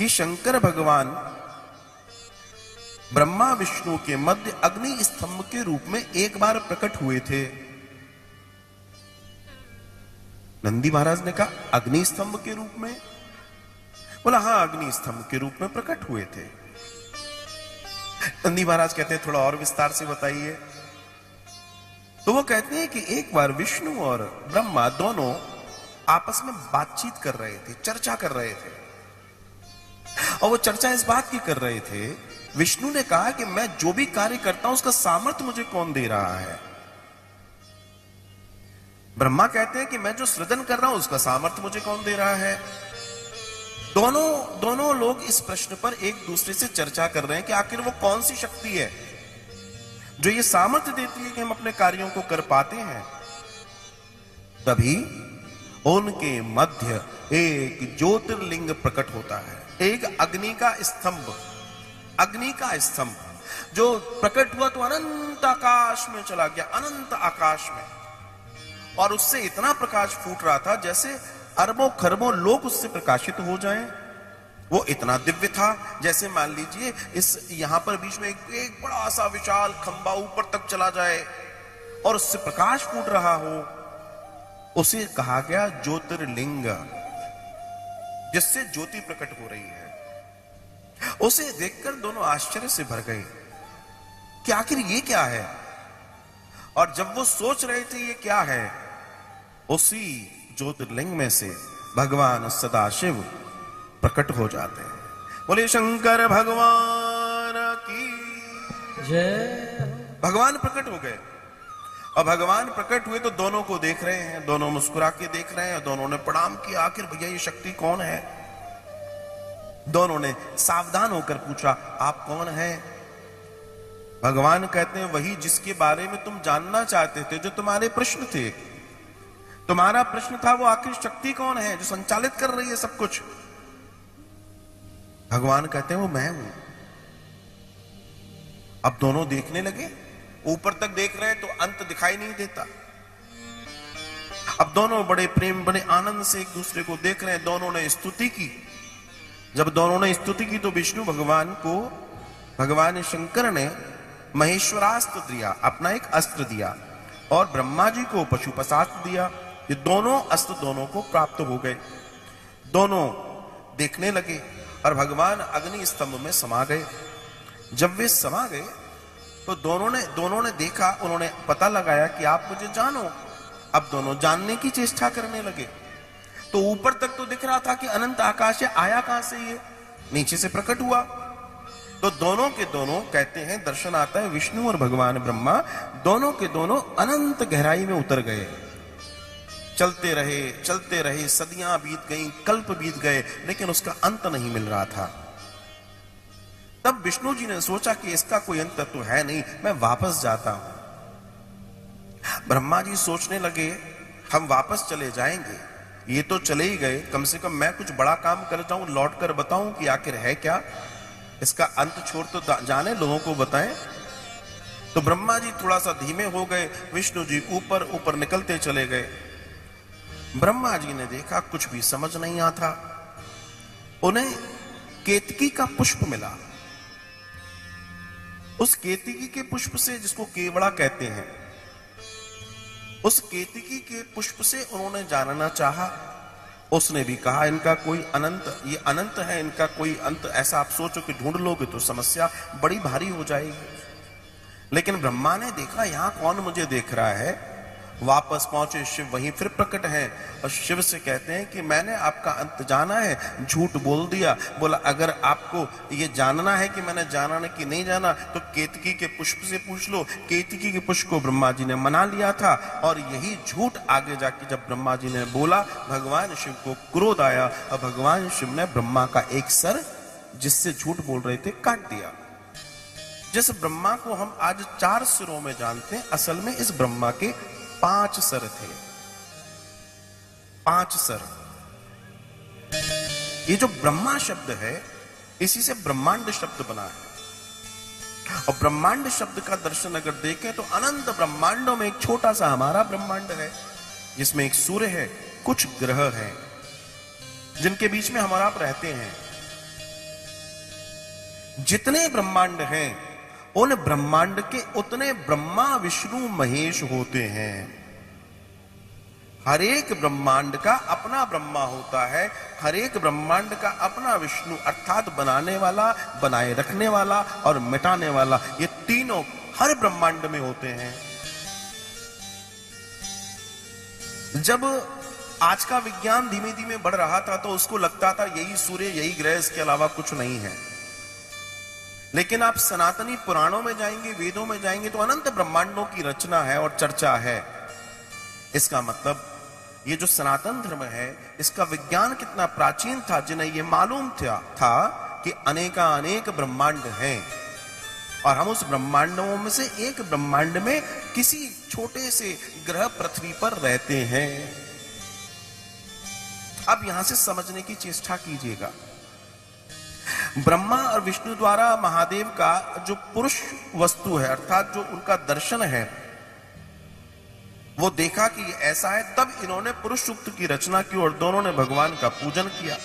कि शंकर भगवान ब्रह्मा विष्णु के मध्य अग्नि स्तंभ के रूप में एक बार प्रकट हुए थे। नंदी महाराज ने कहा अग्नि स्तंभ के रूप में? बोला हां, अग्नि स्तंभ के रूप में प्रकट हुए थे। नंदी महाराज कहते हैं थोड़ा और विस्तार से बताइए। तो वो कहते हैं कि एक बार विष्णु और ब्रह्मा दोनों आपस में बातचीत कर रहे थे, चर्चा कर रहे थे। और वो चर्चा इस बात की कर रहे थे, विष्णु ने कहा कि मैं जो भी कार्य करता हूं उसका सामर्थ्य मुझे कौन दे रहा है? ब्रह्मा कहते हैं कि मैं जो सृजन कर रहा हूं उसका सामर्थ्य मुझे कौन दे रहा है? दोनों लोग इस प्रश्न पर एक दूसरे से चर्चा कर रहे हैं कि आखिर वो कौन सी शक्ति है जो ये सामर्थ्य देती है कि हम अपने कार्यों को कर पाते हैं। तभी उनके मध्य एक ज्योतिर्लिंग प्रकट होता है, एक अग्नि का स्तंभ। अग्नि का स्तंभ जो प्रकट हुआ तो अनंत आकाश में चला गया, अनंत आकाश में, और उससे इतना प्रकाश फूट रहा था जैसे अरबों खरबों लोग उससे प्रकाशित हो जाएं। वो इतना दिव्य था जैसे मान लीजिए इस यहां पर बीच में एक बड़ा सा विशाल खंबा ऊपर तक चला जाए और उससे प्रकाश फूट रहा हो। उसे कहा गया ज्योतिर्लिंग, जिससे ज्योति प्रकट हो रही है। उसे देखकर दोनों आश्चर्य से भर गए कि आखिर ये क्या है। और जब वो सोच रहे थे ये क्या है, उसी ज्योतिर्लिंग में से भगवान सदाशिव प्रकट हो जाते हैं। बोले शंकर भगवान की जय। भगवान प्रकट हो गए और भगवान प्रकट हुए तो दोनों को देख रहे हैं, दोनों मुस्कुरा के देख रहे हैं। दोनों ने प्रणाम किया, आखिर भैया ये शक्ति कौन है? दोनों ने सावधान होकर पूछा आप कौन हैं? भगवान कहते हैं वही जिसके बारे में तुम जानना चाहते थे, जो तुम्हारे प्रश्न थे। तुम्हारा प्रश्न था वो आखिर शक्ति कौन है जो संचालित कर रही है सब कुछ। भगवान कहते हैं वो मैं हूं। अब दोनों देखने लगे, ऊपर तक देख रहे हैं तो अंत दिखाई नहीं देता। अब दोनों बड़े प्रेम बड़े आनंद से एक दूसरे को देख रहे हैं। दोनों ने स्तुति की। जब दोनों ने स्तुति की तो विष्णु भगवान को भगवान शंकर ने महेश्वरास्त्र दिया, अपना एक अस्त्र दिया, और ब्रह्मा जी को पशुपतास्त्र दिया। ये दोनों अस्त्र दोनों को प्राप्त हो गए। दोनों देखने लगे और भगवान अग्नि स्तंभ में समा गए। जब वे समा गए तो दोनों ने देखा, उन्होंने पता लगाया कि आप मुझे जानो। अब दोनों जानने की चेष्टा करने लगे। तो ऊपर तक तो दिख रहा था कि अनंत आकाश है, आया कहां से ये? नीचे से प्रकट हुआ। तो दोनों के दोनों कहते हैं, दर्शन आता है विष्णु और भगवान ब्रह्मा दोनों के दोनों अनंत गहराई में उतर गए। चलते रहे, सदियां बीत गईं, कल्प बीत गए, लेकिन उसका अंत नहीं मिल रहा था। तब विष्णु जी ने सोचा कि इसका कोई अंत तो है नहीं, मैं वापस जाता हूं। ब्रह्मा जी सोचने लगे हम वापस चले जाएंगे, ये तो चले ही गए, कम से कम मैं कुछ बड़ा काम कर जाऊं, लौट कर बताऊं कि आखिर है क्या, इसका अंत छोड़ तो जाने, लोगों को बताएं। तो ब्रह्मा जी थोड़ा सा धीमे हो गए, विष्णु जी ऊपर ऊपर निकलते चले गए। ब्रह्मा जी ने देखा कुछ भी समझ नहीं आता। उन्हें केतकी का पुष्प मिला। उस केतकी के पुष्प से, जिसको केवड़ा कहते हैं, उस केतकी के पुष्प से उन्होंने जानना चाहा। उसने भी कहा इनका कोई अनंत, ये अनंत है, इनका कोई अंत ऐसा आप सोचो कि ढूंढ लोगे तो समस्या बड़ी भारी हो जाएगी। लेकिन ब्रह्मा ने देखा यहां कौन मुझे देख रहा है। वापस पहुंचे, शिव वहीं फिर प्रकट है और शिव से कहते हैं कि मैंने आपका अंत जाना है, झूठ बोल दिया। बोला अगर आपको ये जानना है कि मैंने जाना नहीं कि नहीं जाना तो केतकी के पुष्प से पूछ लो। केतकी के पुष्प को ब्रह्मा जी ने मना लिया था और यही झूठ आगे जाके जब ब्रह्मा जी ने बोला, भगवान शिव को क्रोध आया और भगवान शिव ने ब्रह्मा का एक सर, जिससे झूठ बोल रहे थे, काट दिया। जिस ब्रह्मा को हम आज 4 सिरों में जानते हैं, असल में इस ब्रह्मा के 5 सर थे। 5 सर। ये जो ब्रह्मा शब्द है, इसी से ब्रह्मांड शब्द बना है। और ब्रह्मांड शब्द का दर्शन अगर देखें तो अनंत ब्रह्मांडों में एक छोटा सा हमारा ब्रह्मांड है, जिसमें एक सूर्य है, कुछ ग्रह हैं जिनके बीच में हम आप रहते हैं। जितने ब्रह्मांड हैं उन ब्रह्मांड के उतने ब्रह्मा विष्णु महेश होते हैं। हर एक ब्रह्मांड का अपना ब्रह्मा होता है, हर एक ब्रह्मांड का अपना विष्णु, अर्थात बनाने वाला, बनाए रखने वाला और मिटाने वाला। ये तीनों हर ब्रह्मांड में होते हैं। जब आज का विज्ञान धीमे धीमे बढ़ रहा था तो उसको लगता था यही सूर्य, यही ग्रह, इसके अलावा कुछ नहीं है। लेकिन आप सनातनी पुराणों में जाएंगे, वेदों में जाएंगे तो अनंत ब्रह्मांडों की रचना है और चर्चा है। इसका मतलब ये जो सनातन धर्म है, इसका विज्ञान कितना प्राचीन था। जिन्हें ये मालूम था कि अनेक ब्रह्मांड हैं और हम उस ब्रह्मांडों में से एक ब्रह्मांड में किसी छोटे से ग्रह पृथ्वी पर रहते हैं। अब यहां से समझने की चेष्टा कीजिएगा। ब्रह्मा और विष्णु द्वारा महादेव का जो पुरुष वस्तु है, अर्थात जो उनका दर्शन है, वो देखा कि ऐसा है, तब इन्होंने पुरुष सूक्त की रचना की और दोनों ने भगवान का पूजन किया।